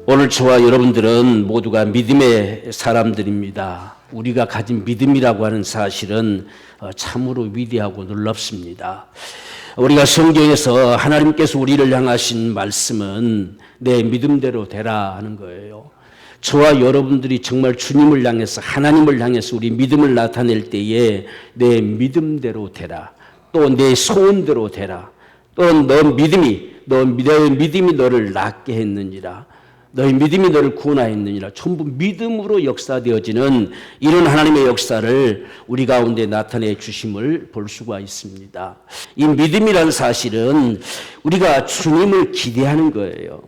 오늘 저와 여러분들은 모두가 믿음의 사람들입니다. 우리가 가진 믿음이라고 하는 사실은 참으로 위대하고 놀랍습니다. 우리가 성경에서 하나님께서 우리를 향하신 말씀은 내 믿음대로 되라 하는 거예요. 저와 여러분들이 정말 주님을 향해서 하나님을 향해서 우리 믿음을 나타낼 때에 내 믿음대로 되라. 또 내 소원대로 되라. 또 너 믿음이 너를 낫게 했느니라. 너희 믿음이 너를 구원하였느니라. 전부 믿음으로 역사되어지는 이런 하나님의 역사를 우리 가운데 나타내 주심을 볼 수가 있습니다. 이 믿음이라는 사실은 우리가 주님을 기대하는 거예요.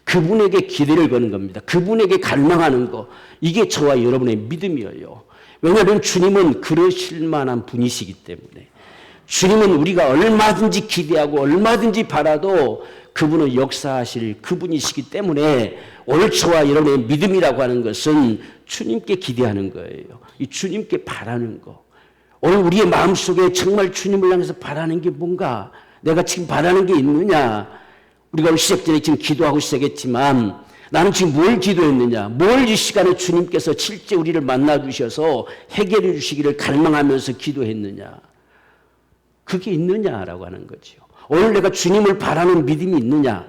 그분에게 기대를 거는 겁니다. 그분에게 갈망하는 거. 이게 저와 여러분의 믿음이에요. 왜냐하면 주님은 그러실 만한 분이시기 때문에. 주님은 우리가 얼마든지 기대하고 얼마든지 바라도 그분은 역사하실 그분이시기 때문에 오늘 저와 여러분의 믿음이라고 하는 것은 주님께 기대하는 거예요. 이 주님께 바라는 거. 오늘 우리의 마음속에 정말 주님을 향해서 바라는 게 뭔가, 내가 지금 바라는 게 있느냐. 우리가 오늘 시작 전에 지금 기도하고 시작했지만 나는 지금 뭘 기도했느냐, 뭘 이 시간에 주님께서 실제 우리를 만나 주셔서 해결해 주시기를 갈망하면서 기도했느냐. 그게 있느냐라고 하는 거죠. 오늘 내가 주님을 바라는 믿음이 있느냐?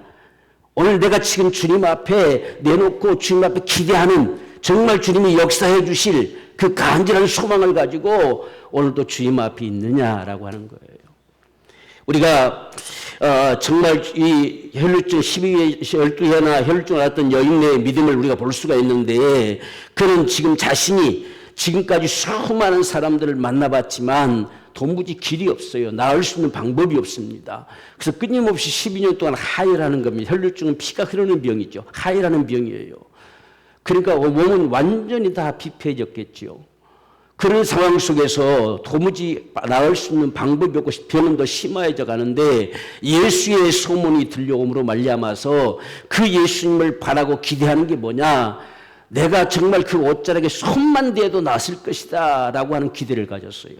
오늘 내가 지금 주님 앞에 내놓고 주님 앞에 기대하는 정말 주님이 역사해 주실 그 간절한 소망을 가지고 오늘도 주님 앞에 있느냐라고 하는 거예요. 우리가 정말 이 혈루증 12해나 혈루증을 앓았던 여인의 믿음을 우리가 볼 수가 있는데, 그는 지금 자신이 지금까지 수많은 사람들을 만나봤지만 도무지 길이 없어요. 나을 수 있는 방법이 없습니다. 그래서 끊임없이 12년 동안 하혈하는 겁니다. 혈루증은 피가 흐르는 병이죠. 하혈하는 병이에요. 그러니까 몸은 완전히 다 피폐해졌겠죠. 그런 상황 속에서 도무지 나을 수 있는 방법이 없고 병은 더 심화해져 가는데 예수의 소문이 들려옴으로 말미암아서 그 예수님을 바라고 기대하는 게 뭐냐? 내가 정말 그 옷자락에 손만 대도 낫을 것이다 라고 하는 기대를 가졌어요.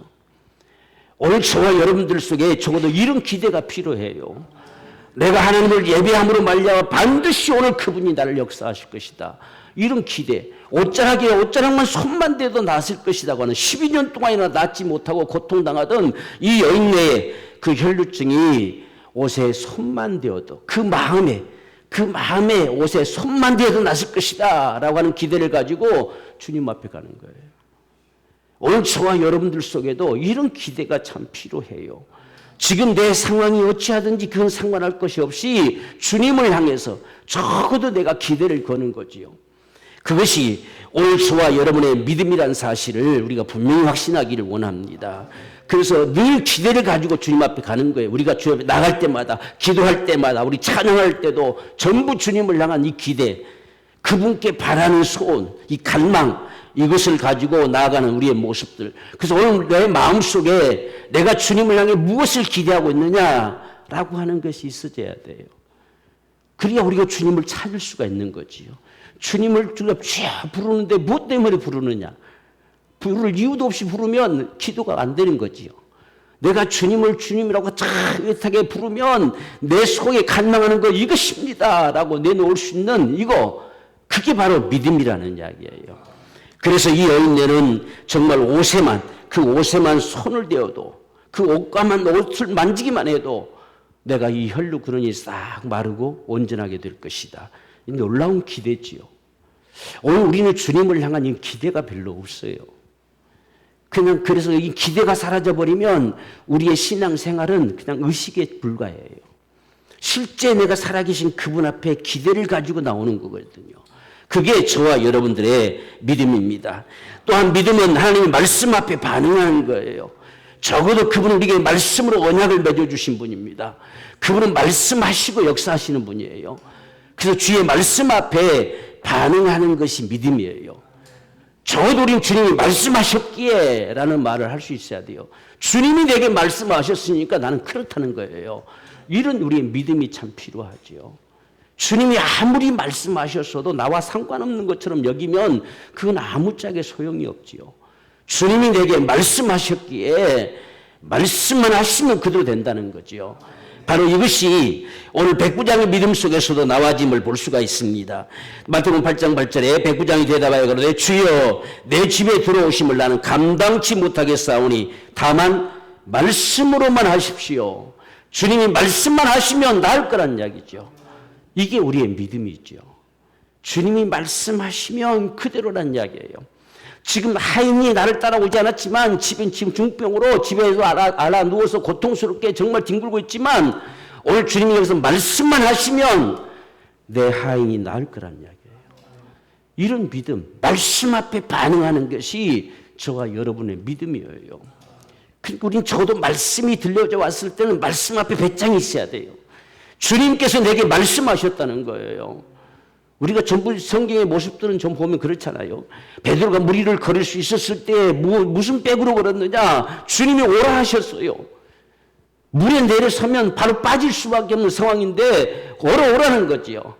오늘 저와 여러분들 속에 적어도 이런 기대가 필요해요. 내가 하나님을 예배함으로 말미암아 반드시 오늘 그분이 나를 역사하실 것이다. 이런 기대. 옷자락만 손만 대도 낫을 것이라고 하는 12년 동안이나 낫지 못하고 고통당하던 이 여인의 그 혈루증이 옷에 손만 대어도 그 마음에 옷에 손만 대어도 낫을 것이다 라고 하는 기대를 가지고 주님 앞에 가는 거예요. 오늘 저와 여러분들 속에도 이런 기대가 참 필요해요. 지금 내 상황이 어찌하든지 그건 상관할 것이 없이 주님을 향해서 적어도 내가 기대를 거는 거지요. 그것이 오늘 저와 여러분의 믿음이란 사실을 우리가 분명히 확신하기를 원합니다. 그래서 늘 기대를 가지고 주님 앞에 가는 거예요. 우리가 주님 앞에 나갈 때마다, 기도할 때마다, 우리 찬양할 때도 전부 주님을 향한 이 기대, 그분께 바라는 소원, 이 갈망, 이것을 가지고 나아가는 우리의 모습들. 그래서 오늘 내 마음속에 내가 주님을 향해 무엇을 기대하고 있느냐라고 하는 것이 있어져야 돼요. 그래야 우리가 주님을 찾을 수가 있는 거지요. 주님을 쫙 부르는데 무엇 때문에 부르느냐? 부를 이유도 없이 부르면 기도가 안 되는 거지요. 내가 주님을 주님이라고 차긋하게 부르면 내 속에 갈망하는 거 이것입니다 라고 내놓을 수 있는 이거, 그게 바로 믿음이라는 이야기예요. 그래서 이 여인네는 정말 그 옷에만 손을 대어도, 그 옷을 만지기만 해도 내가 이 혈루 근원이 싹 마르고 온전하게 될 것이다. 이 놀라운 기대지요. 오늘 우리는 주님을 향한 이 기대가 별로 없어요. 그냥 그래서 이 기대가 사라져버리면 우리의 신앙생활은 그냥 의식에 불과해요. 실제 내가 살아계신 그분 앞에 기대를 가지고 나오는 거거든요. 그게 저와 여러분들의 믿음입니다. 또한 믿음은 하나님의 말씀 앞에 반응하는 거예요. 적어도 그분은 우리에게 말씀으로 언약을 맺어주신 분입니다. 그분은 말씀하시고 역사하시는 분이에요. 그래서 주의 말씀 앞에 반응하는 것이 믿음이에요. 적어도 우리는 주님이 말씀하셨기에 라는 말을 할 수 있어야 돼요. 주님이 내게 말씀하셨으니까 나는 그렇다는 거예요. 이런 우리의 믿음이 참 필요하죠. 주님이 아무리 말씀하셨어도 나와 상관없는 것처럼 여기면 그건 아무짝에 소용이 없지요. 주님이 내게 말씀하셨기에 말씀만 하시면 그대로 된다는 거지요. 바로 이것이 오늘 백부장의 믿음 속에서도 나와짐을 볼 수가 있습니다. 마태복음 8장 8절에 백부장이 대답하여 그러되 주여 내 집에 들어오심을 나는 감당치 못하겠사오니 다만 말씀으로만 하십시오. 주님이 말씀만 하시면 나을 거란 이야기죠. 이게 우리의 믿음이죠. 주님이 말씀하시면 그대로란 이야기예요. 지금 하인이 나를 따라오지 않았지만 지금 중병으로 집에서 알아 누워서 고통스럽게 정말 뒹굴고 있지만 오늘 주님이 여기서 말씀만 하시면 내 하인이 나을 거란 이야기예요. 이런 믿음, 말씀 앞에 반응하는 것이 저와 여러분의 믿음이에요. 그러니까 우리는 적어도 말씀이 들려져 왔을 때는 말씀 앞에 배짱이 있어야 돼요. 주님께서 내게 말씀하셨다는 거예요. 우리가 전부 성경의 모습들은 좀 보면 그렇잖아요. 베드로가 무리를 걸을 수 있었을 때 무슨 백으로 걸었느냐? 주님이 오라 하셨어요. 물에 내려서면 바로 빠질 수밖에 없는 상황인데 걸어오라는 거지요.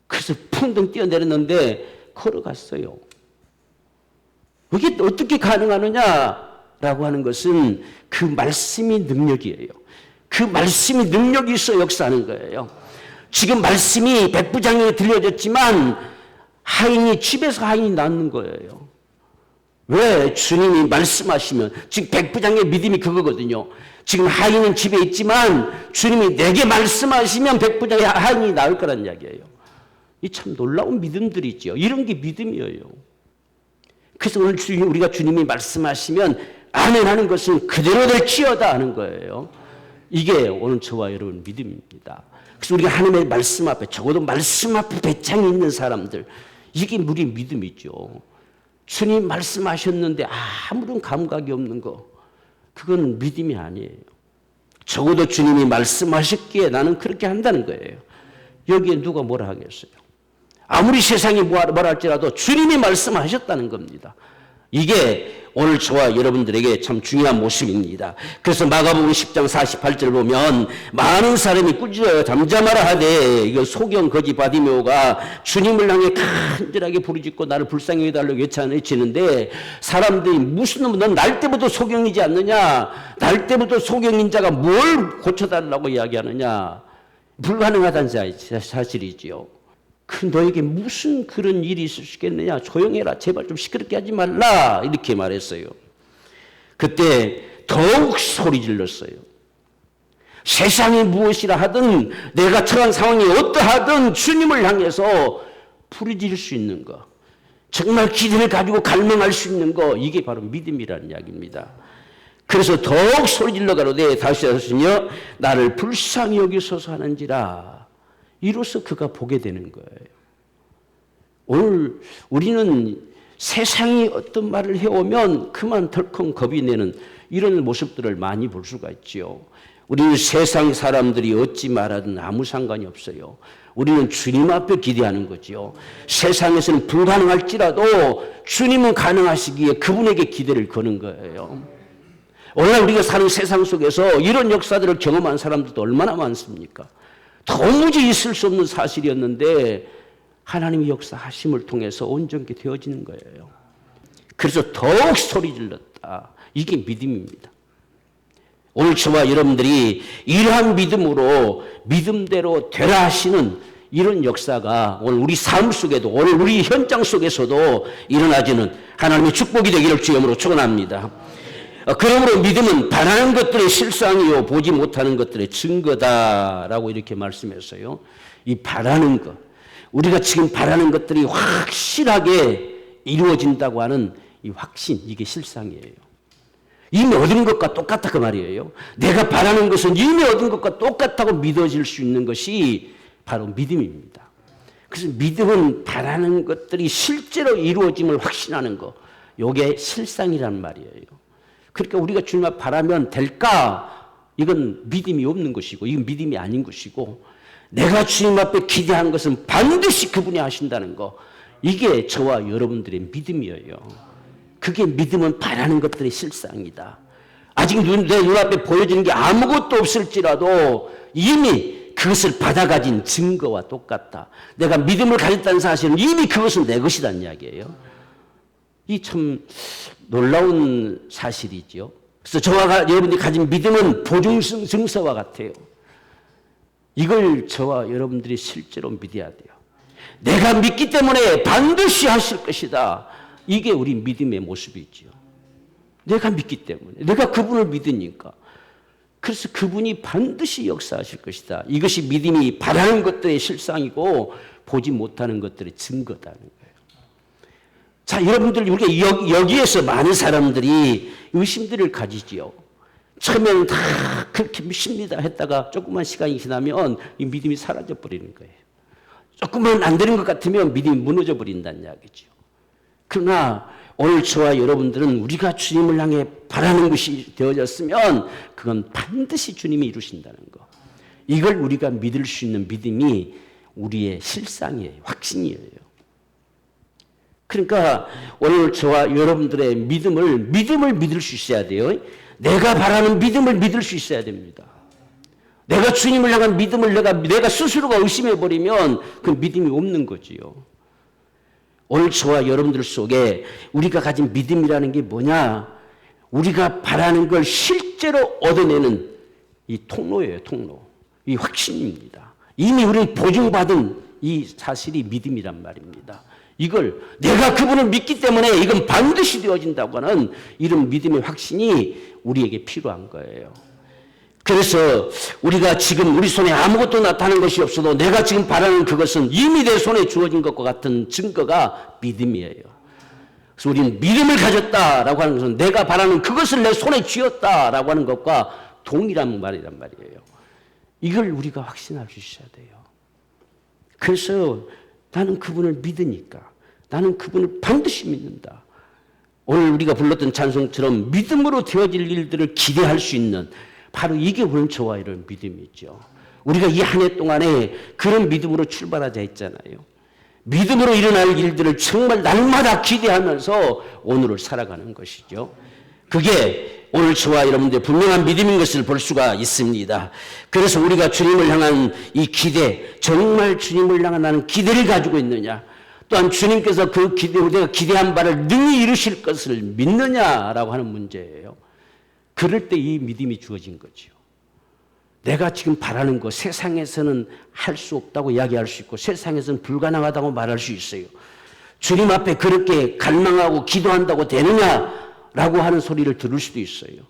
그래서 풍덩 뛰어내렸는데 걸어갔어요. 그게 어떻게 가능하느냐라고 하는 것은 그 말씀이 능력이에요. 그 말씀이 능력이 있어 역사하는 거예요. 지금 말씀이 백부장에게 들려졌지만 집에서 하인이 낳는 거예요. 왜? 주님이 말씀하시면 지금 백부장의 믿음이 그거거든요. 지금 하인은 집에 있지만 주님이 내게 말씀하시면 백부장의 하인이 나을 거란 이야기예요. 이 참 놀라운 믿음들이죠. 이런 게 믿음이에요. 그래서 오늘 우리가 주님이 말씀하시면 아멘 하는 것은 그대로 될지어다 하는 거예요. 이게 오늘 저와 여러분 믿음입니다. 그래서 우리가 하나님의 말씀 앞에 적어도 말씀 앞에 배짱이 있는 사람들, 이게 우리 믿음이죠. 주님 말씀하셨는데 아무런 감각이 없는 거, 그건 믿음이 아니에요. 적어도 주님이 말씀하셨기에 나는 그렇게 한다는 거예요. 여기에 누가 뭐라 하겠어요? 아무리 세상이 뭐라 할지라도 주님이 말씀하셨다는 겁니다. 이게 오늘 저와 여러분들에게 참 중요한 모습입니다. 그래서 마가복음 10장 48절 보면 많은 사람이 꾸짖어 잠잠하라 하되 이거 소경 거지 바디메오가 주님을 향해 간절하게 부르짖고 나를 불쌍히 해달라고 외치는데 사람들이 무슨 넌 날 때부터 소경이지 않느냐, 날 때부터 소경인 자가 뭘 고쳐달라고 이야기하느냐, 불가능하다는 사실이지요. 너에게 무슨 그런 일이 있을 수 있겠느냐, 조용해라, 제발 좀 시끄럽게 하지 말라, 이렇게 말했어요. 그때 더욱 소리 질렀어요. 세상이 무엇이라 하든 내가 처한 상황이 어떠하든 주님을 향해서 부르짖을 수 있는 거, 정말 기대를 가지고 갈망할 수 있는 거, 이게 바로 믿음이라는 이야기입니다. 그래서 더욱 소리 질러 가로되 다시 하시며 나를 불쌍히 여기소서 하는지라. 이로써 그가 보게 되는 거예요. 오늘 우리는 세상이 어떤 말을 해오면 그만 덜컹 겁이 내는 이런 모습들을 많이 볼 수가 있죠. 우리는 세상 사람들이 어찌 말하든 아무 상관이 없어요. 우리는 주님 앞에 기대하는 거죠. 세상에서는 불가능할지라도 주님은 가능하시기에 그분에게 기대를 거는 거예요. 오늘 우리가 사는 세상 속에서 이런 역사들을 경험한 사람들도 얼마나 많습니까? 도무지 있을 수 없는 사실이었는데 하나님의 역사하심을 통해서 온전히 되어지는 거예요. 그래서 더욱 소리 질렀다. 이게 믿음입니다. 오늘 저와 여러분들이 이러한 믿음으로 믿음대로 되라 하시는 이런 역사가 오늘 우리 삶 속에도, 오늘 우리 현장 속에서도 일어나지는 하나님의 축복이 되기를 주님으로 축원합니다. 그러므로 믿음은 바라는 것들의 실상이요 보지 못하는 것들의 증거다라고 이렇게 말씀했어요. 이 바라는 것, 우리가 지금 바라는 것들이 확실하게 이루어진다고 하는 이 확신, 이게 실상이에요. 이미 얻은 것과 똑같다 그 말이에요. 내가 바라는 것은 이미 얻은 것과 똑같다고 믿어질 수 있는 것이 바로 믿음입니다. 그래서 믿음은 바라는 것들이 실제로 이루어짐을 확신하는 것, 이게 실상이란 말이에요. 그러니까 우리가 주님 앞 바라면 될까? 이건 믿음이 없는 것이고, 이건 믿음이 아닌 것이고, 내가 주님 앞에 기대한 것은 반드시 그분이 하신다는 거, 이게 저와 여러분들의 믿음이에요. 그게 믿음은 바라는 것들의 실상이다. 아직 내 눈앞에 보여지는 게 아무것도 없을지라도 이미 그것을 받아가진 증거와 똑같다. 내가 믿음을 가졌다는 사실은 이미 그것은 내 것이라는 이야기예요. 이 참 놀라운 사실이죠. 그래서 저와 여러분들이 가진 믿음은 보증 증서와 같아요. 이걸 저와 여러분들이 실제로 믿어야 돼요. 내가 믿기 때문에 반드시 하실 것이다. 이게 우리 믿음의 모습이지요. 내가 믿기 때문에, 내가 그분을 믿으니까. 그래서 그분이 반드시 역사하실 것이다. 이것이 믿음이 바라는 것들의 실상이고 보지 못하는 것들의 증거다는 거예요. 자, 여러분들, 우리가 여기에서 많은 사람들이 의심들을 가지지요. 처음에는 다 그렇게 믿습니다 했다가 조금만 시간이 지나면 이 믿음이 사라져 버리는 거예요. 조금만 안 되는 것 같으면 믿음이 무너져 버린다는 이야기죠. 그러나 오늘 저와 여러분들은 우리가 주님을 향해 바라는 것이 되어졌으면 그건 반드시 주님이 이루신다는 거. 이걸 우리가 믿을 수 있는 믿음이 우리의 실상이에요. 확신이에요. 그러니까 오늘 저와 여러분들의 믿음을 믿을 수 있어야 돼요. 내가 바라는 믿음을 믿을 수 있어야 됩니다. 내가 주님을 향한 믿음을 내가 스스로가 의심해버리면 그 믿음이 없는 거지요. 오늘 저와 여러분들 속에 우리가 가진 믿음이라는 게 뭐냐? 우리가 바라는 걸 실제로 얻어내는 이 통로예요, 통로. 이 확신입니다. 이미 우리는 보증받은 이 사실이 믿음이란 말입니다. 이걸 내가 그분을 믿기 때문에 이건 반드시 되어진다고 하는 이런 믿음의 확신이 우리에게 필요한 거예요. 그래서 우리가 지금 우리 손에 아무것도 나타나는 것이 없어도 내가 지금 바라는 그것은 이미 내 손에 주어진 것과 같은 증거가 믿음이에요. 그래서 우리는 믿음을 가졌다라고 하는 것은 내가 바라는 그것을 내 손에 쥐었다라고 하는 것과 동일한 말이란 말이에요. 이걸 우리가 확신할 수 있어야 돼요. 그래서 나는 그분을 믿으니까 나는 그분을 반드시 믿는다. 오늘 우리가 불렀던 찬송처럼 믿음으로 되어질 일들을 기대할 수 있는 바로 이게 오늘 저와 이런 믿음이죠. 우리가 이 한 해 동안에 그런 믿음으로 출발하자 했잖아요. 믿음으로 일어날 일들을 정말 날마다 기대하면서 오늘을 살아가는 것이죠. 그게 오늘 저와 여러분들의 분명한 믿음인 것을 볼 수가 있습니다. 그래서 우리가 주님을 향한 이 기대, 정말 주님을 향한 나는 기대를 가지고 있느냐, 또한 주님께서 그 기대, 우리가 기대한 바를 능히 이루실 것을 믿느냐라고 하는 문제예요. 그럴 때 이 믿음이 주어진 거죠. 내가 지금 바라는 거 세상에서는 할 수 없다고 이야기할 수 있고 세상에서는 불가능하다고 말할 수 있어요. 주님 앞에 그렇게 갈망하고 기도한다고 되느냐라고 하는 소리를 들을 수도 있어요.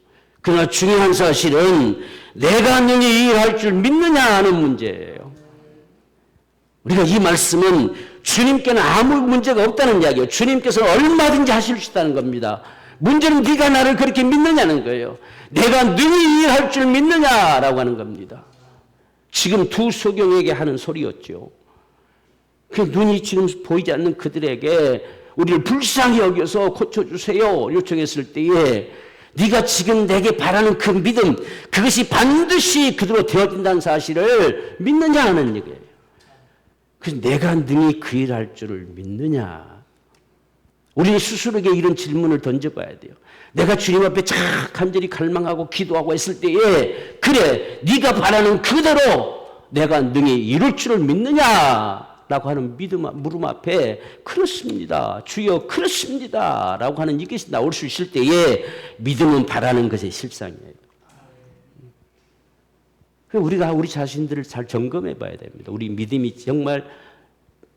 그러나 중요한 사실은 내가 능히 일할 줄 믿느냐 하는 문제예요. 우리가 이 말씀은 주님께는 아무 문제가 없다는 이야기예요. 주님께서 얼마든지 하실 수 있다는 겁니다. 문제는 네가 나를 그렇게 믿느냐는 거예요. 내가 능히 일할 줄 믿느냐라고 하는 겁니다. 지금 두 소경에게 하는 소리였죠. 그 눈이 지금 보이지 않는 그들에게 우리를 불쌍히 여겨서 고쳐주세요 요청했을 때에 네가 지금 내게 바라는 그 믿음, 그것이 반드시 그대로 되어진다는 사실을 믿느냐 하는 얘기예요. 그래서 내가 능히 그 일할 줄을 믿느냐. 우리 스스로에게 이런 질문을 던져봐야 돼요. 내가 주님 앞에 간절히 갈망하고 기도하고 했을 때에 그래 네가 바라는 그대로 내가 능히 이룰 줄을 믿느냐라고 하는 물음 앞에 그렇습니다. 주여 그렇습니다 라고 하는 이것이 나올 수 있을 때에 믿음은 바라는 것의 실상이에요. 우리가 우리 자신들을 잘 점검해 봐야 됩니다. 우리 믿음이 정말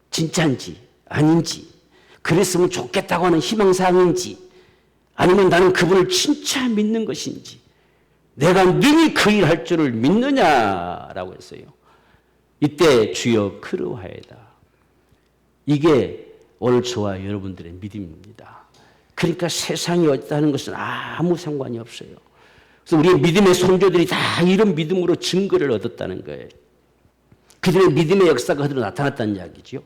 진짜인지 아닌지, 그랬으면 좋겠다고 하는 희망사항인지, 아니면 나는 그분을 진짜 믿는 것인지, 내가 능히 그 일 할 줄을 믿느냐라고 했어요. 이때 주여 그러하이다. 이게 오늘 저와 여러분들의 믿음입니다. 그러니까 세상이 어떠하는 것은 아무 상관이 없어요. 그래서 우리 믿음의 선조들이 다 이런 믿음으로 증거를 얻었다는 거예요. 그들의 믿음의 역사가 그대로 나타났다는 이야기죠.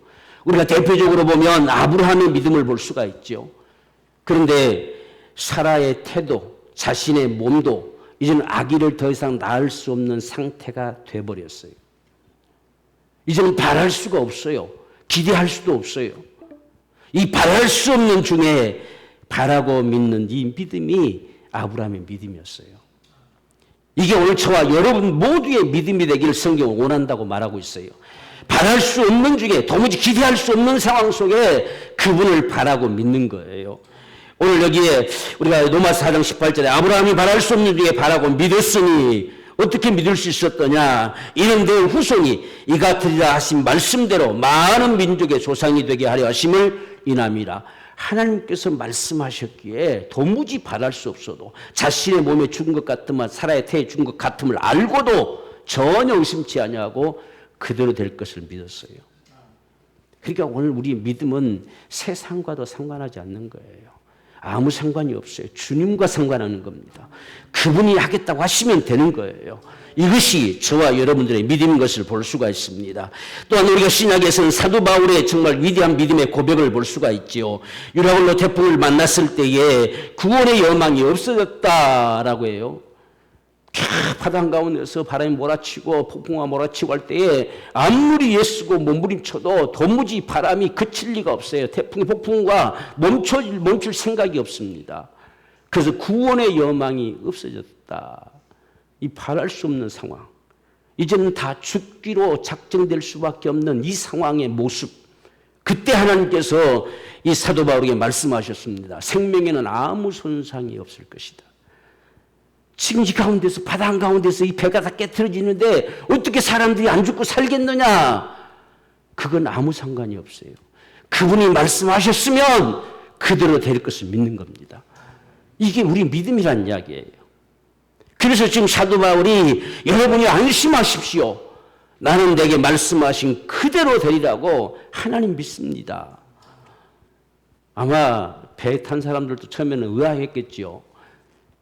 우리가 대표적으로 보면 아브라함의 믿음을 볼 수가 있죠. 그런데 사라의 태도, 자신의 몸도 이제는 아기를 더 이상 낳을 수 없는 상태가 돼버렸어요. 이제는 바랄 수가 없어요. 기대할 수도 없어요. 이 바랄 수 없는 중에 바라고 믿는 이 믿음이 아브라함의 믿음이었어요. 이게 오늘 저와 여러분 모두의 믿음이 되기를 성경은 원한다고 말하고 있어요. 바랄 수 없는 중에 도무지 기대할 수 없는 상황 속에 그분을 바라고 믿는 거예요. 오늘 여기에 우리가 로마서 4장 18절에 아브라함이 바랄 수 없는 중에 바라고 믿었으니 어떻게 믿을 수 있었더냐? 이는 내 후손이 이 같으리라 하신 말씀대로 많은 민족의 조상이 되게 하려 하심을 인함이라. 하나님께서 말씀하셨기에 도무지 바랄 수 없어도 자신의 몸에 죽은 것 같으면 살아야 태에 죽은 것 같음을 알고도 전혀 의심치 아니하고 그대로 될 것을 믿었어요. 그러니까 오늘 우리 믿음은 세상과도 상관하지 않는 거예요. 아무 상관이 없어요. 주님과 상관하는 겁니다. 그분이 하겠다고 하시면 되는 거예요. 이것이 저와 여러분들의 믿음인 것을 볼 수가 있습니다. 또한 우리가 신약에서는 사도 바울의 정말 위대한 믿음의 고백을 볼 수가 있지요. 유라굴로 태풍을 만났을 때에 구원의 여망이 없어졌다라고 해요. 바다 한가운데서 바람이 몰아치고 폭풍과 몰아치고 할 때에 아무리 애쓰고 몸부림쳐도 도무지 바람이 그칠 리가 없어요. 태풍, 폭풍과 멈출 생각이 없습니다. 그래서 구원의 여망이 없어졌다. 이 바랄 수 없는 상황. 이제는 다 죽기로 작정될 수밖에 없는 이 상황의 모습. 그때 하나님께서 이 사도 바울에게 말씀하셨습니다. 생명에는 아무 손상이 없을 것이다. 지금 이 가운데서 바다 한가운데서 이 배가 다 깨트려지는데 어떻게 사람들이 안 죽고 살겠느냐? 그건 아무 상관이 없어요. 그분이 말씀하셨으면 그대로 될 것을 믿는 겁니다. 이게 우리 믿음이란 이야기예요. 그래서 지금 사도 바울이 여러분이 안심하십시오. 나는 내게 말씀하신 그대로 되리라고 하나님 믿습니다. 아마 배에 탄 사람들도 처음에는 의아했겠지요.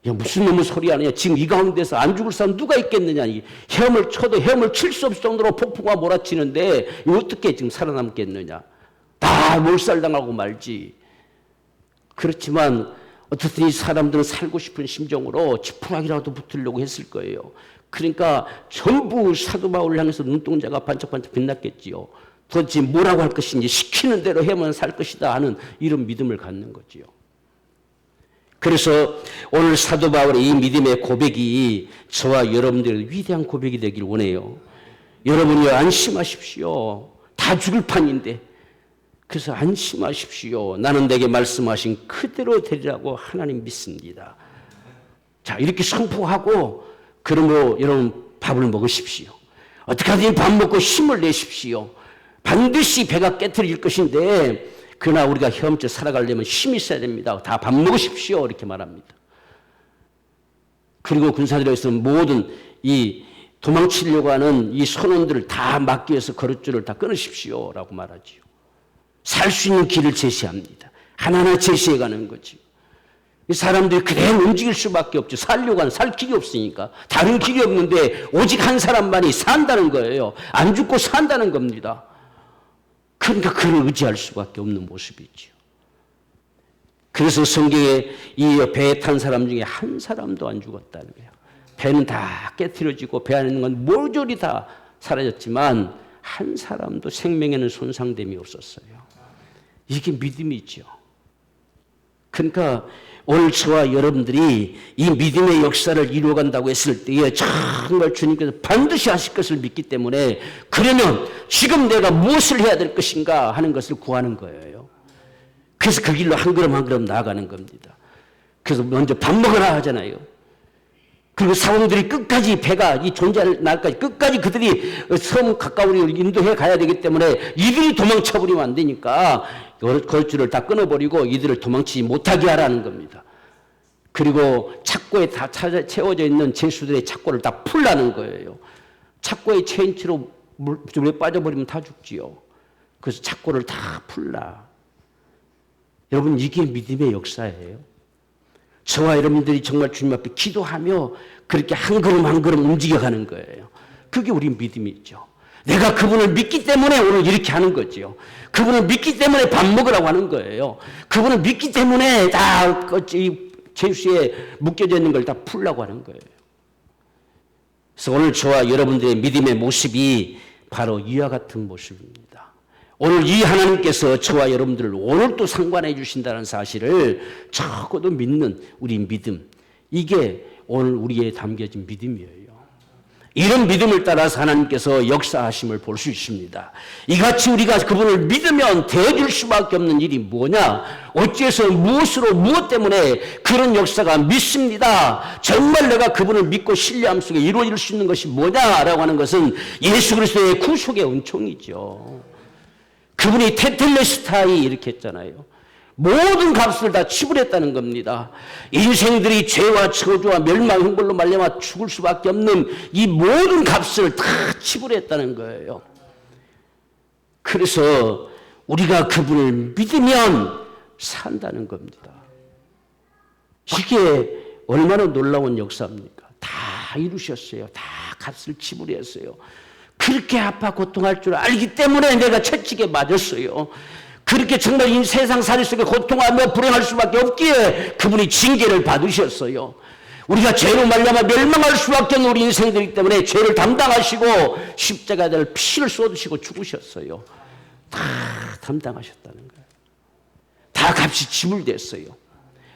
야, 무슨 놈의 소리 하느냐. 지금 이 가운데서 안 죽을 사람 누가 있겠느냐. 헤엄을 쳐도 헤엄을 칠 수 없을 정도로 폭풍과 몰아치는데 어떻게 지금 살아남겠느냐. 다 몰살당하고 말지. 그렇지만 어떻든 이 사람들은 살고 싶은 심정으로 지푸라기라도 붙으려고 했을 거예요. 그러니까 전부 사도 바울을 향해서 눈동자가 반짝반짝 빛났겠지요. 도대체 뭐라고 할 것인지 시키는 대로 해만 살 것이다 하는 이런 믿음을 갖는 거지요. 그래서 오늘 사도 바울의 이 믿음의 고백이 저와 여러분들의 위대한 고백이 되길 원해요. 여러분이 안심하십시오. 다 죽을 판인데. 그래서 안심하십시오. 나는 내게 말씀하신 그대로 되리라고 하나님 믿습니다. 자, 이렇게 선포하고 그러므로 여러분 밥을 먹으십시오. 어떻게 하든지 밥 먹고 힘을 내십시오. 반드시 배가 깨트릴 것인데 그러나 우리가 헤엄쳐 살아가려면 힘이 있어야 됩니다. 다 밥 먹으십시오. 이렇게 말합니다. 그리고 군사들에서는 모든 이 도망치려고 하는 이 선원들을 다 막기 위해서 거룻줄을 다 끊으십시오. 라고 말하지요. 살 수 있는 길을 제시합니다. 하나하나 제시해 가는 거지. 이 사람들이 그대로 움직일 수밖에 없죠. 살려고 하는 살 길이 없으니까. 다른 길이 없는데 오직 한 사람만이 산다는 거예요. 안 죽고 산다는 겁니다. 그러니까 그를 의지할 수밖에 없는 모습이죠. 그래서 성경에 이 배에 탄 사람 중에 한 사람도 안 죽었다는 거예요. 배는 다 깨트려지고 배 안에 있는 건 모조리 다 사라졌지만 한 사람도 생명에는 손상됨이 없었어요. 이게 믿음이죠. 그러니까 오늘 저와 여러분들이 이 믿음의 역사를 이루어간다고 했을 때에 정말 주님께서 반드시 하실 것을 믿기 때문에 그러면 지금 내가 무엇을 해야 될 것인가 하는 것을 구하는 거예요. 그래서 그 길로 한 걸음 한 걸음 나아가는 겁니다. 그래서 먼저 밥 먹으라 하잖아요. 그리고 사원들이 끝까지 배가 이 존재할 날까지 끝까지 그들이 섬 가까운 인도해 가야 되기 때문에 이들이 도망쳐버리면 안 되니까 거줄을 다 끊어버리고 이들을 도망치지 못하게 하라는 겁니다. 그리고 착고에 다 채워져 있는 제수들의 착고를 다 풀라는 거예요. 착고에 채인 채로 물에 빠져버리면 다 죽지요. 그래서 착고를 다 풀라. 여러분 이게 믿음의 역사예요. 저와 여러분들이 정말 주님 앞에 기도하며 그렇게 한 걸음 한 걸음 움직여가는 거예요. 그게 우리 믿음이죠. 내가 그분을 믿기 때문에 오늘 이렇게 하는 거죠. 그분을 믿기 때문에 밥 먹으라고 하는 거예요. 그분을 믿기 때문에 다 제수에 묶여져 있는 걸 다 풀라고 하는 거예요. 그래서 오늘 저와 여러분들의 믿음의 모습이 바로 이와 같은 모습입니다. 오늘 이 하나님께서 저와 여러분들을 오늘도 상관해 주신다는 사실을 적어도 믿는 우리 믿음, 이게 오늘 우리에 담겨진 믿음이에요. 이런 믿음을 따라서 하나님께서 역사하심을 볼 수 있습니다. 이같이 우리가 그분을 믿으면 되어줄 수밖에 없는 일이 뭐냐? 어째서 무엇으로 무엇 때문에 그런 역사가 믿습니다. 정말 내가 그분을 믿고 신뢰함 속에 이루어질 수 있는 것이 뭐냐라고 하는 것은 예수 그리스도의 구속의 은총이죠. 그분이 테텔레스타이 이렇게 했잖아요. 모든 값을 다 지불했다는 겁니다. 인생들이 죄와 저주와 멸망 형벌로 말미암아 죽을 수밖에 없는 이 모든 값을 다 지불했다는 거예요. 그래서 우리가 그분을 믿으면 산다는 겁니다. 이게 얼마나 놀라운 역사입니까? 다 이루셨어요. 다 값을 지불했어요. 그렇게 아파 고통할 줄 알기 때문에 내가 채찍에 맞았어요. 그렇게 정말 이 세상 살이 속에 고통하며 불행할 수밖에 없기에 그분이 징계를 받으셨어요. 우리가 죄로 말미암아 멸망할 수밖에 없는 우리 인생들이기 때문에 죄를 담당하시고 십자가에 피를 쏟으시고 죽으셨어요. 다 담당하셨다는 거예요. 다 값이 지불됐어요.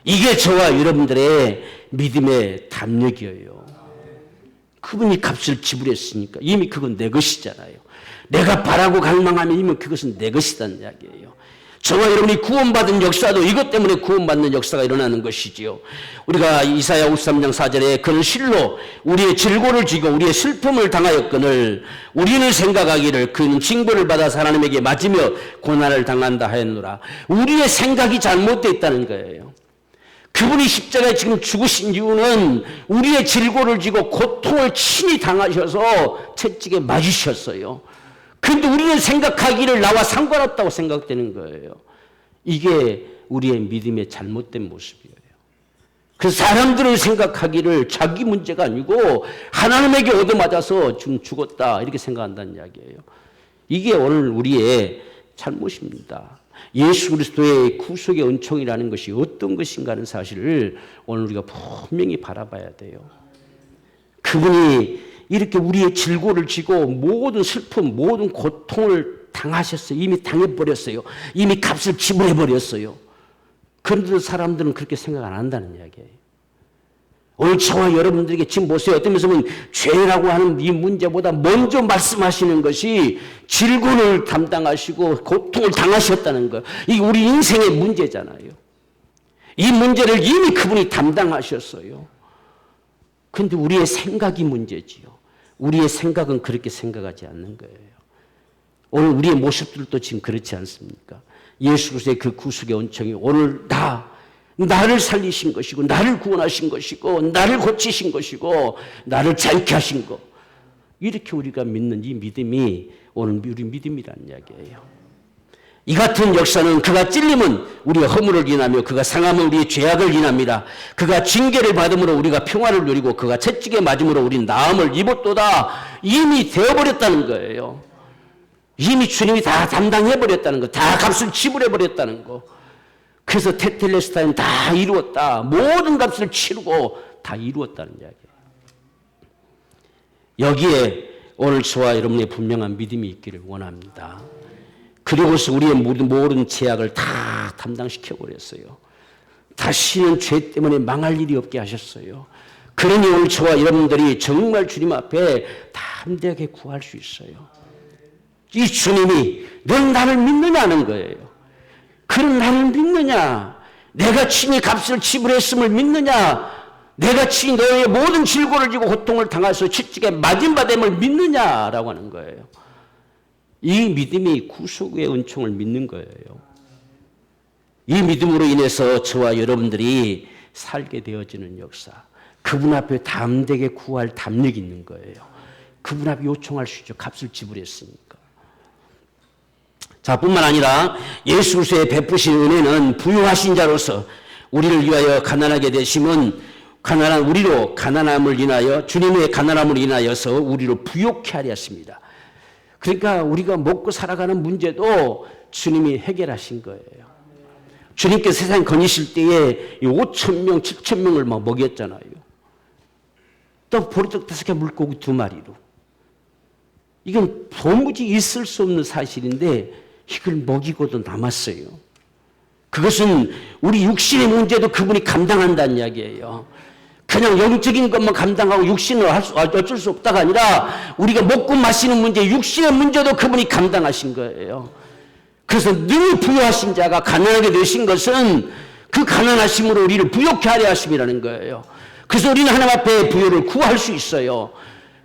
이게 저와 여러분들의 믿음의 담력이에요. 그분이 값을 지불했으니까 이미 그건 내 것이잖아요. 내가 바라고 갈망하면 이미 그것은 내 것이라는 이야기예요. 저와 여러분이 구원받은 역사도 이것 때문에 구원받는 역사가 일어나는 것이지요. 우리가 이사야 53장 4절에 그는 실로 우리의 질고를 지고 우리의 슬픔을 당하였거늘 우리는 생각하기를 그는 징벌을 받아서 하나님에게 맞으며 고난을 당한다 하였노라. 우리의 생각이 잘못되어 있다는 거예요. 그분이 십자가에 지금 죽으신 이유는 우리의 질고를 지고 고통을 친히 당하셔서 채찍에 맞으셨어요. 그런데 우리는 생각하기를 나와 상관없다고 생각되는 거예요. 이게 우리의 믿음의 잘못된 모습이에요. 그래서 사람들은 생각하기를 자기 문제가 아니고 하나님에게 얻어맞아서 지금 죽었다 이렇게 생각한다는 이야기예요. 이게 오늘 우리의 잘못입니다. 예수 그리스도의 구속의 은총이라는 것이 어떤 것인가 하는 사실을 오늘 우리가 분명히 바라봐야 돼요. 그분이 이렇게 우리의 질고를 지고 모든 슬픔, 모든 고통을 당하셨어요. 이미 당해버렸어요. 이미 값을 지불해버렸어요. 그런데도 사람들은 그렇게 생각 안 한다는 이야기예요. 오늘 저와 여러분들에게 지금 보세요. 어떤 면에서 보면 죄라고 하는 이 문제보다 먼저 말씀하시는 것이 질고를 담당하시고 고통을 당하셨다는 거. 이게 우리 인생의 문제잖아요. 이 문제를 이미 그분이 담당하셨어요. 그런데 우리의 생각이 문제지요. 우리의 생각은 그렇게 생각하지 않는 거예요. 오늘 우리의 모습들도 지금 그렇지 않습니까? 예수 그리스도의 그 구속의 은총이 오늘 나를 살리신 것이고 나를 구원하신 것이고 나를 고치신 것이고 나를 자유케 하신 것. 이렇게 우리가 믿는 이 믿음이 오늘 우리 믿음이라는 이야기예요. 이 같은 역사는 그가 찔림은 우리의 허물을 인하며 그가 상함은 우리의 죄악을 인합니다. 그가 징계를 받음으로 우리가 평화를 누리고 그가 채찍에 맞음으로 우리는 나음을 입었도다. 이미 되어버렸다는 거예요. 이미 주님이 다 담당해버렸다는 거. 다 값을 지불해버렸다는 거. 그래서 테텔레스타이는 다 이루었다. 모든 값을 치르고 다 이루었다는 이야기예요. 여기에 오늘 저와 여러분의 분명한 믿음이 있기를 원합니다. 그리고서 우리의 모든 죄악을 다 담당시켜버렸어요. 다시는 죄 때문에 망할 일이 없게 하셨어요. 그러니 오늘 저와 여러분들이 정말 주님 앞에 담대하게 구할 수 있어요. 이 주님이 넌 나를 믿느냐는 거예요. 그런 나를 믿느냐? 내가 친히 값을 지불했음을 믿느냐? 내가 친히 너의 모든 질고를 지고 고통을 당해서 채찍에 맞은 바 됨을 믿느냐라고 하는 거예요. 이 믿음이 구속의 은총을 믿는 거예요. 이 믿음으로 인해서 저와 여러분들이 살게 되어지는 역사. 그분 앞에 담대하게 구할 담력이 있는 거예요. 그분 앞에 요청할 수 있죠. 값을 지불했으니까. 자, 뿐만 아니라 예수 그리스도의 베푸신 은혜는 부유하신 자로서 우리를 위하여 가난하게 되심은 가난한 우리로 가난함을 인하여 주님의 가난함을 인하여서 우리로 부욕케 하려 했습니다. 그러니까 우리가 먹고 살아가는 문제도 주님이 해결하신 거예요. 주님께서 세상 건이실 때에 5,000명, 7,000명을 막 먹였잖아요. 또 보리떡 5개, 물고기 2마리로. 이건 도무지 있을 수 없는 사실인데 이걸 먹이고도 남았어요. 그것은 우리 육신의 문제도 그분이 감당한다는 이야기예요. 그냥 영적인 것만 감당하고 육신을 어쩔 수 없다가 아니라 우리가 먹고 마시는 문제, 육신의 문제도 그분이 감당하신 거예요. 그래서 늘 부유하신 자가 가난하게 되신 것은 그 가난하심으로 우리를 부욕케 하려 하심이라는 거예요. 그래서 우리는 하나님 앞에 부유를 구할 수 있어요.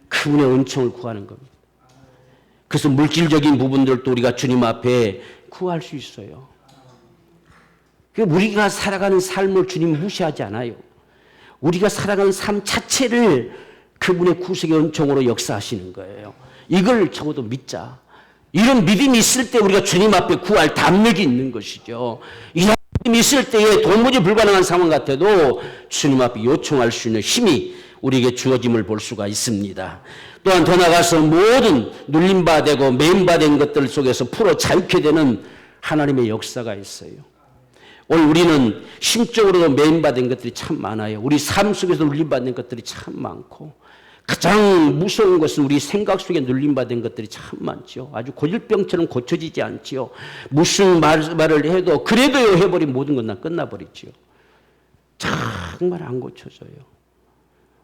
그분의 은총을 구하는 겁니다. 그래서 물질적인 부분들도 우리가 주님 앞에 구할 수 있어요. 우리가 살아가는 삶을 주님 무시하지 않아요. 우리가 살아가는 삶 자체를 그분의 구속의 은총으로 역사하시는 거예요. 이걸 적어도 믿자. 이런 믿음이 있을 때 우리가 주님 앞에 구할 담력이 있는 것이죠. 이런 믿음이 있을 때에 도무지 불가능한 상황 같아도 주님 앞에 요청할 수 있는 힘이 우리에게 주어짐을 볼 수가 있습니다. 또한 더 나아가서 모든 눌림받고 매임받은 것들 속에서 풀어 자유케 되는 하나님의 역사가 있어요. 오늘 우리는 심적으로도 매임받은 것들이 참 많아요. 우리 삶 속에서 눌림받는 것들이 참 많고 가장 무서운 것은 우리 생각 속에 눌림받은 것들이 참 많죠. 아주 고질병처럼 고쳐지지 않지요. 무슨 말을 해도 그래도요 해버린 모든 건 다 끝나버리지요. 정말 안 고쳐져요.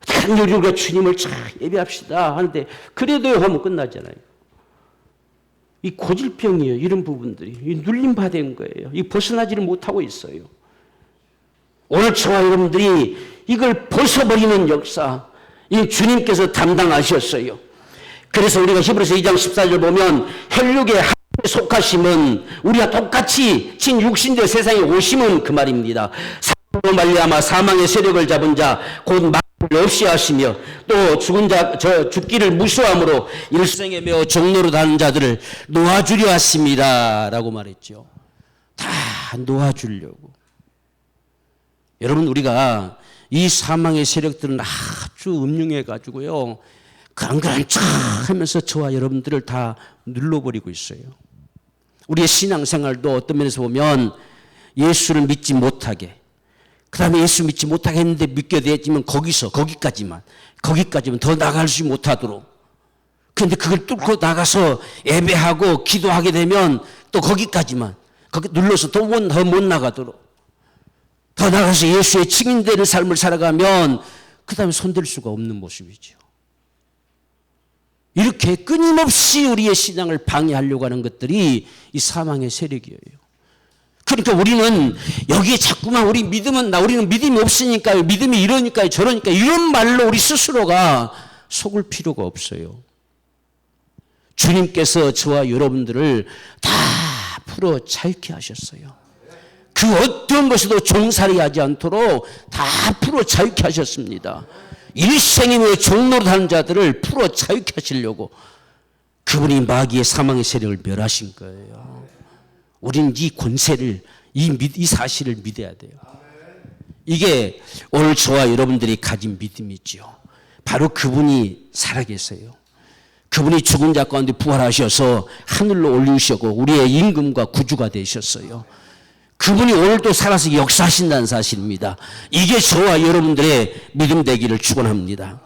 단 우리가 주님을 잘 예배합시다 하는데 그래도요 하면 끝나잖아요. 이 고질병이에요. 이런 부분들이. 이 눌림받은 거예요. 이 벗어나지를 못하고 있어요. 오늘 저와 여러분들이 이걸 벗어버리는 역사, 이 주님께서 담당하셨어요. 그래서 우리가 히브리서 2장 14절 보면 혈육의 하나님에 속하심은 우리가 똑같이 진 육신대 세상에 오심은 그 말입니다. 사망으로 말미암아 사망의 세력을 잡은 자 곧 없이 하시며 또 죽은 자 죽기를 무수함으로 일생에 매어 종로로 다는 자들을 놓아주려 하십니다 라고 말했죠. 다 놓아주려고. 여러분 우리가 이 사망의 세력들은 아주 음흉해 가지고요 그랑그랑 쫙 하면서 저와 여러분들을 다 눌러버리고 있어요. 우리의 신앙생활도 어떤 면에서 보면 예수를 믿지 못하게, 그 다음에 예수 믿지 못하게 했는데 믿게 되었지만 거기까지만 더 나갈 수 못하도록. 그런데 그걸 뚫고 나가서 예배하고 기도하게 되면 또 거기까지만, 거기 눌러서 더 못 나가도록. 더 나가서 예수의 증인되는 삶을 살아가면 그 다음에 손댈 수가 없는 모습이죠. 이렇게 끊임없이 우리의 신앙을 방해하려고 하는 것들이 이 사망의 세력이에요. 그러니까 우리는 여기에 자꾸만 우리는 믿음이 없으니까요, 믿음이 이러니까요, 저러니까 이런 말로 우리 스스로가 속을 필요가 없어요. 주님께서 저와 여러분들을 다 풀어 자유케 하셨어요. 그 어떤 것에도 종살이하지 않도록 다 풀어 자유케 하셨습니다. 일생이며 종로로 다는 자들을 풀어 자유케 하시려고 그분이 마귀의 사망의 세력을 멸하신 거예요. 우리는 이 권세를, 이 사실을 믿어야 돼요. 이게 오늘 저와 여러분들이 가진 믿음이죠. 바로 그분이 살아계세요. 그분이 죽은 자 가운데 부활하셔서 하늘로 올리시고 우리의 임금과 구주가 되셨어요. 그분이 오늘도 살아서 역사하신다는 사실입니다. 이게 저와 여러분들의 믿음 되기를 축원합니다.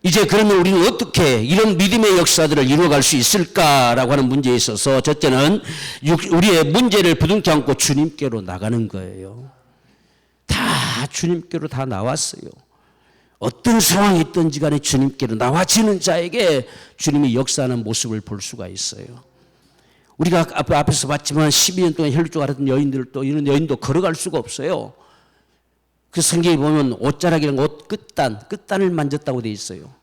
이제 그러면 우리는 어떻게 이런 믿음의 역사들을 이루어갈 수 있을까라고 하는 문제에 있어서 첫째는 우리의 문제를 부둥켜 안고 주님께로 나가는 거예요. 다 주님께로 다 나왔어요. 어떤 상황이 있든지 간에 주님께로 나와지는 자에게 주님이 역사하는 모습을 볼 수가 있어요. 우리가 앞에서 봤지만 12년 동안 혈루증 앓았던 여인들도, 이런 여인도 걸어갈 수가 없어요. 그 성경에 보면 옷자락이랑 옷 끝단을 만졌다고 되어 있어요.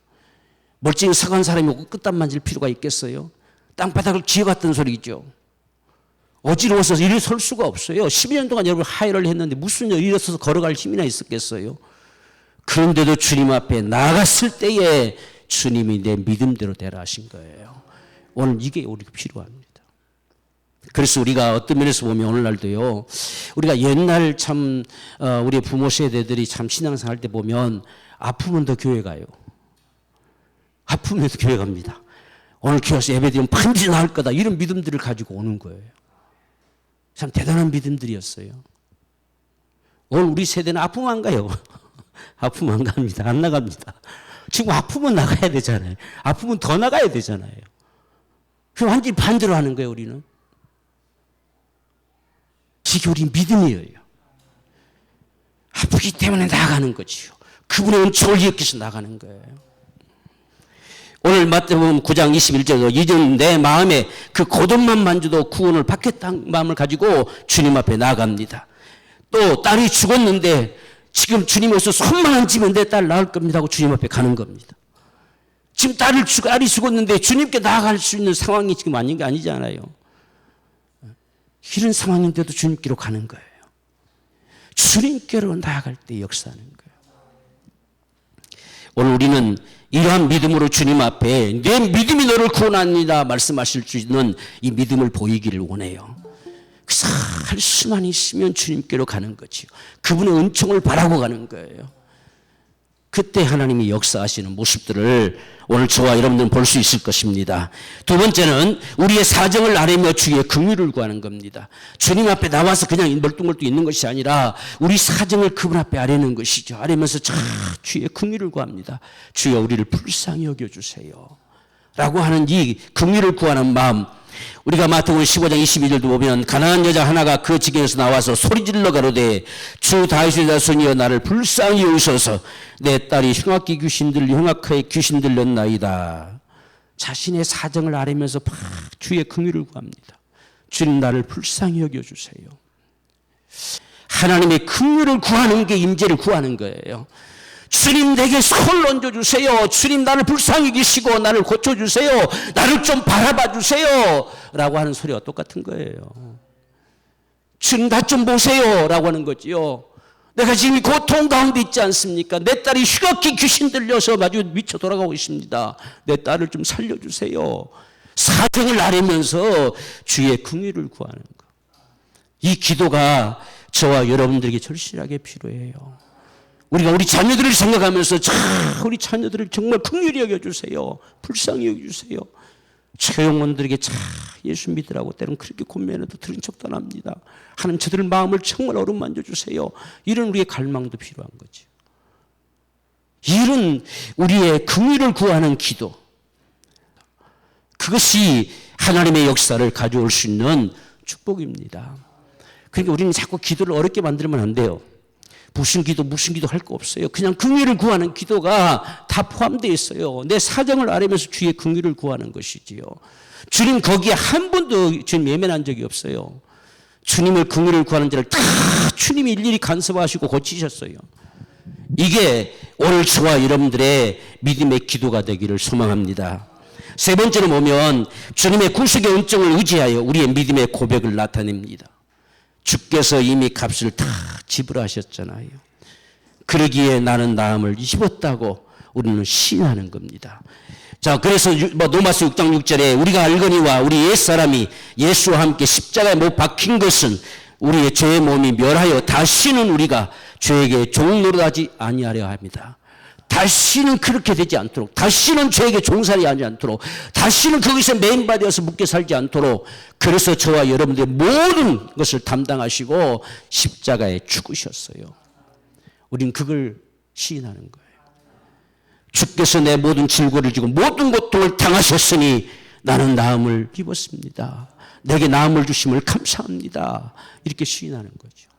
멀쩡히 사간 사람이 오고 끝단 만질 필요가 있겠어요? 땅바닥을 기어갔던 소리죠. 어지러워서 일어설 수가 없어요. 12년 동안 여러분 하혈을 했는데 무슨 일어서서 걸어갈 힘이나 있었겠어요? 그런데도 주님 앞에 나갔을 때에 주님이 내 믿음대로 되라 하신 거예요. 오늘 이게 우리가 필요합니다. 그래서 우리가 어떤 면에서 보면 오늘날도요, 우리가 옛날 참 우리 부모 세대들이 참 신앙생활 할 때 보면 아프면 더 교회 가요. 아프면 더 교회 갑니다. 오늘 교회에서 예배드리면 반드시 나을 거다, 이런 믿음들을 가지고 오는 거예요. 참 대단한 믿음들이었어요. 오늘 우리 세대는 아프면 안 가요. 아프면 안 갑니다. 안 나갑니다. 지금 아프면 나가야 되잖아요. 아프면 더 나가야 되잖아요. 그 완전히 반대로 하는 거예요, 우리는. 이게 우리 믿음이에요. 아프기 때문에 나아가는 거지요. 그분의 은총을 일으켜서 나가는 거예요. 오늘 마태복음 9장 21절에 이전 내 마음에 그 고통만 만져도 구원을 받겠다는 마음을 가지고 주님 앞에 나아갑니다. 또 딸이 죽었는데 지금 주님 오셔서 손만 얹으면 내 딸 나을 겁니다 하고 주님 앞에 가는 겁니다. 지금 딸이 죽었는데 주님께 나아갈 수 있는 상황이 지금 아닌 게 아니잖아요. 이런 상황인데도 주님께로 가는 거예요. 주님께로 나아갈 때 역사하는 거예요. 오늘 우리는 이러한 믿음으로 주님 앞에 내 믿음이 너를 구원합니다 말씀하실 수 있는 이 믿음을 보이기를 원해요. 그래서 할 수만 있으면 주님께로 가는 거지요. 그분의 은총을 바라고 가는 거예요. 그때 하나님이 역사하시는 모습들을 오늘 저와 여러분들은 볼 수 있을 것입니다. 두 번째는 우리의 사정을 아뢰며 주의 긍휼을 구하는 겁니다. 주님 앞에 나와서 그냥 멀뚱멀뚱 있는 것이 아니라 우리 사정을 그분 앞에 아뢰는 것이죠. 아뢰면서 주의 긍휼을 구합니다. 주여 우리를 불쌍히 여겨주세요 라고 하는 이 긍휼을 구하는 마음, 우리가 마태복음 15장 22절도 보면 가난한 여자 하나가 그 지경에서 나와서 소리질러 가로되 주 다윗의 자손이여 나를 불쌍히 여기소서 내 딸이 흉악기 흉악하게 귀신 들렸나이다. 자신의 사정을 아뢰면서 막 주의 긍휼을 구합니다. 주님 나를 불쌍히 여겨주세요. 하나님의 긍휼을 구하는 게 임재를 구하는 거예요. 주님 내게 손을 얹어주세요. 주님 나를 불쌍히 여기시고 나를 고쳐주세요. 나를 좀 바라봐 주세요 라고 하는 소리와 똑같은 거예요. 주님 나 좀 보세요 라고 하는 거지요. 내가 지금 고통 가운데 있지 않습니까? 내 딸이 흉악히 귀신 들려서 아주 미쳐 돌아가고 있습니다. 내 딸을 좀 살려주세요. 사정을 아뢰면서 주의 긍휼을 구하는 것. 이 기도가 저와 여러분들에게 절실하게 필요해요. 우리가 우리 자녀들을 생각하면서 우리 자녀들을 정말 긍휼히 여겨주세요. 불쌍히 여겨주세요. 처용원들에게 예수 믿으라고 때로는 그렇게 권면해도 들은 척도 안 합니다. 하나님 저들의 마음을 정말 어루만져 주세요. 이런 우리의 갈망도 필요한 거죠. 이런 우리의 긍휼을 구하는 기도, 그것이 하나님의 역사를 가져올 수 있는 축복입니다. 그러니까 우리는 자꾸 기도를 어렵게 만들면 안 돼요. 무슨 기도 할 거 없어요. 그냥 긍휼을 구하는 기도가 다 포함되어 있어요. 내 사정을 아뢰면서 주의 긍휼을 구하는 것이지요. 주님 거기에 한 번도 주님 예면한 적이 없어요. 주님을 긍휼을 구하는 자를 다 주님이 일일이 간섭하시고 고치셨어요. 이게 오늘 저와 여러분들의 믿음의 기도가 되기를 소망합니다. 세 번째로 보면 주님의 구속의 은총을 의지하여 우리의 믿음의 고백을 나타냅니다. 주께서 이미 값을 다 지불하셨잖아요. 그러기에 나는 나음을 입었다고 우리는 시인하는 겁니다. 자, 그래서 로마서 6장 6절에 우리가 알거니와 우리 옛사람이 예수와 함께 십자가에 못 박힌 것은 우리의 죄의 몸이 멸하여 다시는 우리가 죄에게 종노릇하지 아니하려 합니다. 다시는 그렇게 되지 않도록, 다시는 죄에게 종살이 하지 않도록, 다시는 거기서 메인바디어서 묶여 살지 않도록, 그래서 저와 여러분들의 모든 것을 담당하시고 십자가에 죽으셨어요. 우린 그걸 시인하는 거예요. 주께서 내 모든 질고를 지고 모든 고통을 당하셨으니 나는 나음을 입었습니다. 내게 나음을 주심을 감사합니다. 이렇게 시인하는 거죠.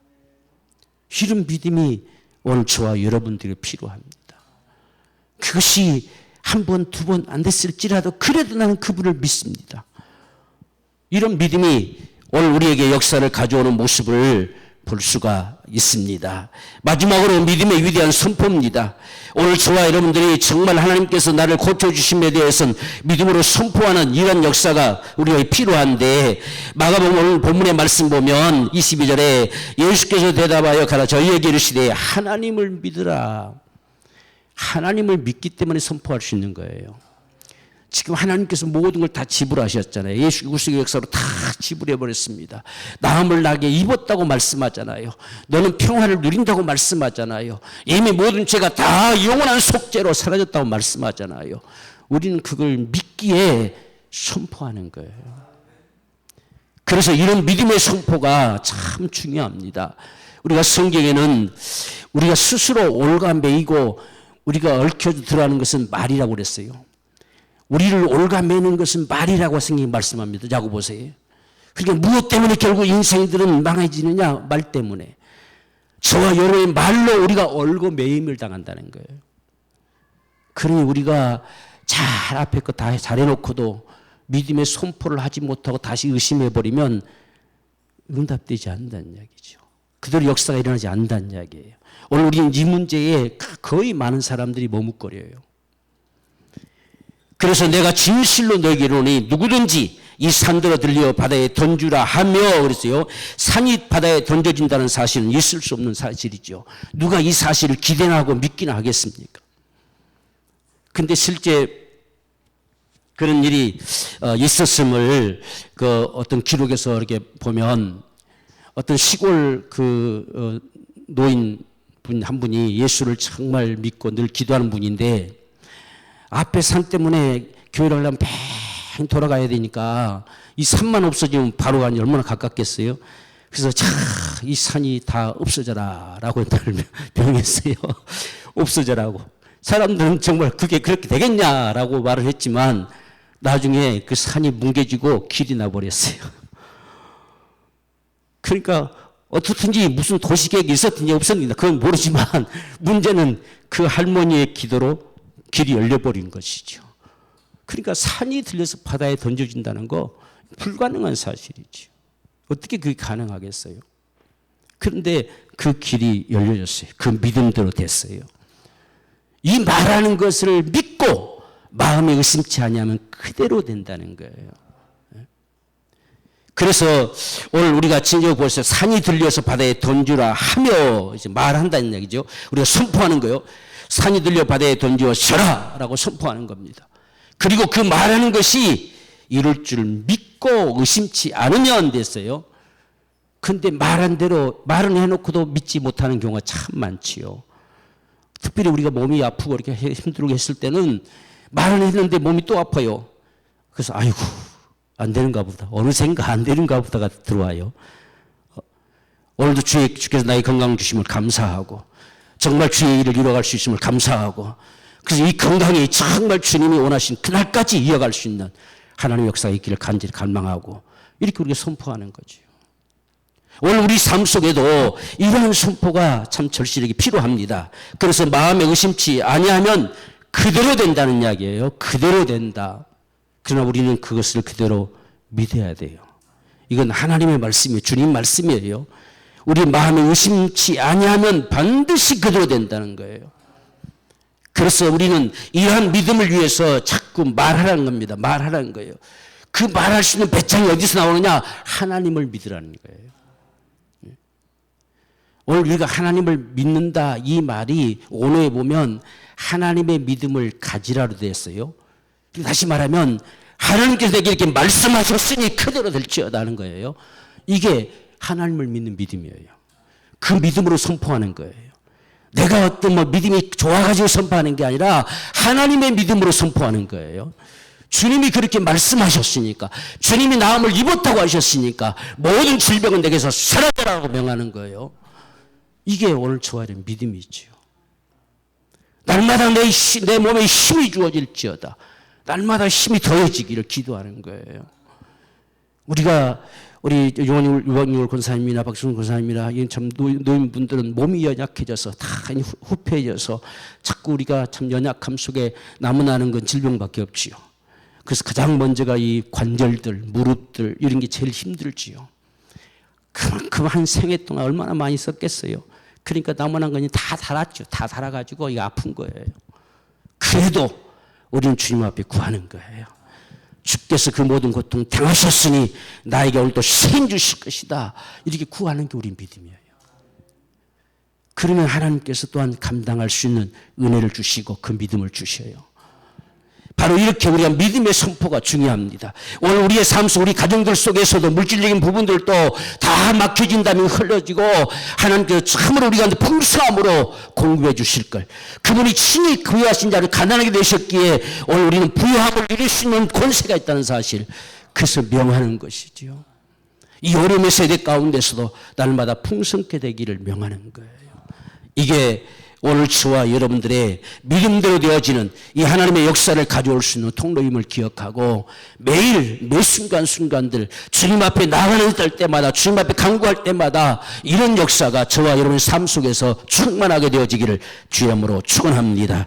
이런 믿음이 오늘 저와 여러분들에게 필요합니다. 그것이 한 번, 두 번 안 됐을지라도 그래도 나는 그분을 믿습니다. 이런 믿음이 오늘 우리에게 역사를 가져오는 모습을 볼 수가 있습니다. 마지막으로 믿음의 위대한 선포입니다. 오늘 저와 여러분들이 정말 하나님께서 나를 고쳐주심에 대해서는 믿음으로 선포하는 이런 역사가 우리에게 필요한데, 마가복음 오늘 본문의 말씀 보면 22절에 예수께서 대답하여 가라 저희에게 이르시되 하나님을 믿으라. 하나님을 믿기 때문에 선포할 수 있는 거예요. 지금 하나님께서 모든 걸 다 지불하셨잖아요. 예수 구속의 역사로 다 지불해버렸습니다. 나음을 나게 입었다고 말씀하잖아요. 너는 평화를 누린다고 말씀하잖아요. 이미 모든 죄가 다 영원한 속죄로 사라졌다고 말씀하잖아요. 우리는 그걸 믿기에 선포하는 거예요. 그래서 이런 믿음의 선포가 참 중요합니다. 우리가 성경에는 우리가 스스로 올가매이고 우리가 얽혀 들어가는 것은 말이라고 그랬어요. 우리를 올가매는 것은 말이라고 성경이 말씀합니다. 자고 보세요. 그러니까 무엇 때문에 결국 인생들은 망해지느냐? 말 때문에. 저와 여러분의 말로 우리가 얼고 매임을 당한다는 거예요. 그러니 우리가 잘 앞에 거 다 잘해놓고도 믿음의 선포를 하지 못하고 다시 의심해버리면 응답되지 않는다는 이야기죠. 그대로 역사가 일어나지 않는다는 이야기예요. 오늘 우리는 이 문제에 거의 많은 사람들이 머뭇거려요. 그래서 내가 진실로 너에게 이르노니 누구든지 이 산들어 들려 바다에 던주라 하며 그랬어요. 산이 바다에 던져진다는 사실은 있을 수 없는 사실이죠. 누가 이 사실을 기대나 하고 믿기나 하겠습니까? 근데 실제 그런 일이 있었음을 그 어떤 기록에서 이렇게 보면 어떤 시골 노인 분 한 분이 예수를 정말 믿고 늘 기도하는 분인데 앞에 산 때문에 교회를 하려면 뺑 돌아가야 되니까 이 산만 없어지면 바로 가니 얼마나 가깝겠어요? 그래서 이 산이 다 없어져라 라고 명했어요. 없어져라고. 사람들은 정말 그게 그렇게 되겠냐라고 말을 했지만 나중에 그 산이 뭉개지고 길이 나버렸어요. 그러니까 어떻든지 무슨 도시계획이 있었든지 없었는지 그건 모르지만 문제는 그 할머니의 기도로 길이 열려버린 것이죠. 그러니까 산이 들려서 바다에 던져진다는 거 불가능한 사실이죠. 어떻게 그게 가능하겠어요? 그런데 그 길이 열려졌어요. 그 믿음대로 됐어요. 이 말하는 것을 믿고 마음에 의심치 아니하면 그대로 된다는 거예요. 그래서 오늘 우리가 진정 보세요. 산이 들려서 바다에 던지라 하며 이제 말한다는 얘기죠. 우리가 선포하는 거예요. 산이 들려 바다에 던지어서라 라고 선포하는 겁니다. 그리고 그 말하는 것이 이룰 줄 믿고 의심치 않으면 됐어요. 근데 말한 대로 말은 해놓고도 믿지 못하는 경우가 참 많지요. 특별히 우리가 몸이 아프고 이렇게 힘들고 했을 때는 말은 했는데 몸이 또 아파요. 그래서 아이고 안 되는가 보다. 어느샌가 안 되는가 보다가 들어와요. 오늘도 주께서 나의 건강 주심을 감사하고 정말 주의 일을 이뤄갈 수 있음을 감사하고 그래서 이 건강이 정말 주님이 원하신 그날까지 이어갈 수 있는 하나님의 역사가 있기를 간절히 갈망하고 이렇게 우리가 선포하는 거죠. 오늘 우리 삶 속에도 이러한 선포가 참 절실하게 필요합니다. 그래서 마음에 의심치 아니하면 그대로 된다는 이야기예요. 그대로 된다. 그러나 우리는 그것을 그대로 믿어야 돼요. 이건 하나님의 말씀이에요. 주님 말씀이에요. 우리 마음에 의심치 아니하면 반드시 그대로 된다는 거예요. 그래서 우리는 이러한 믿음을 위해서 자꾸 말하라는 겁니다. 말하라는 거예요. 그 말할 수 있는 배짱이 어디서 나오느냐? 하나님을 믿으라는 거예요. 오늘 우리가 하나님을 믿는다 이 말이 오늘에 보면 하나님의 믿음을 가지라로 되었어요. 다시 말하면 하나님께서 내게 이렇게 말씀하셨으니 그대로 될지어다는 거예요. 이게 하나님을 믿는 믿음이에요. 그 믿음으로 선포하는 거예요. 내가 어떤 믿음이 좋아가지고 선포하는 게 아니라 하나님의 믿음으로 선포하는 거예요. 주님이 그렇게 말씀하셨으니까 주님이 나음을 입었다고 하셨으니까 모든 질병은 내게서 사라져라고 명하는 거예요. 이게 오늘 저와 여러분 믿음이지요. 날마다 내 몸에 힘이 주어질지어다. 날마다 힘이 더해지기를 기도하는 거예요. 우리 유원율 권사님이나 박수훈 권사님이나 참 노인분들은 몸이 연약해져서 다 후패해져서 자꾸 우리가 참 연약함 속에 남아나는 건 질병밖에 없지요. 그래서 가장 먼저가 이 관절들, 무릎들 이런 게 제일 힘들지요. 그만큼 한 생애 동안 얼마나 많이 썼겠어요. 그러니까 남아난 건 다 달았죠. 다 달아가지고 이게 아픈 거예요. 그래도 우리는 주님 앞에 구하는 거예요. 주께서 그 모든 고통 당하셨으니 나에게 오늘도 신 주실 것이다. 이렇게 구하는 게 우리 믿음이에요. 그러면 하나님께서 또한 감당할 수 있는 은혜를 주시고 그 믿음을 주셔요. 바로 이렇게 우리가 믿음의 선포가 중요합니다. 오늘 우리의 삶 속 우리 가정들 속에서도 물질적인 부분들도 다 막혀진다면 흘러지고 하나님께서 참으로 우리가 풍성함으로 공급해 주실 걸. 그분이 친히 구하신 자를 가난하게 되셨기에 오늘 우리는 부유함을 이룰 수 있는 권세가 있다는 사실. 그래서 명하는 것이죠. 이 어려움의 세대 가운데서도 날마다 풍성케 되기를 명하는 거예요. 이게 오늘 저와 여러분들의 믿음대로 되어지는 이 하나님의 역사를 가져올 수 있는 통로임을 기억하고 매일 매 순간순간들 주님 앞에 나가는 때마다 주님 앞에 간구할 때마다 이런 역사가 저와 여러분의 삶 속에서 충만하게 되어지기를 주의 이름으로 축원합니다.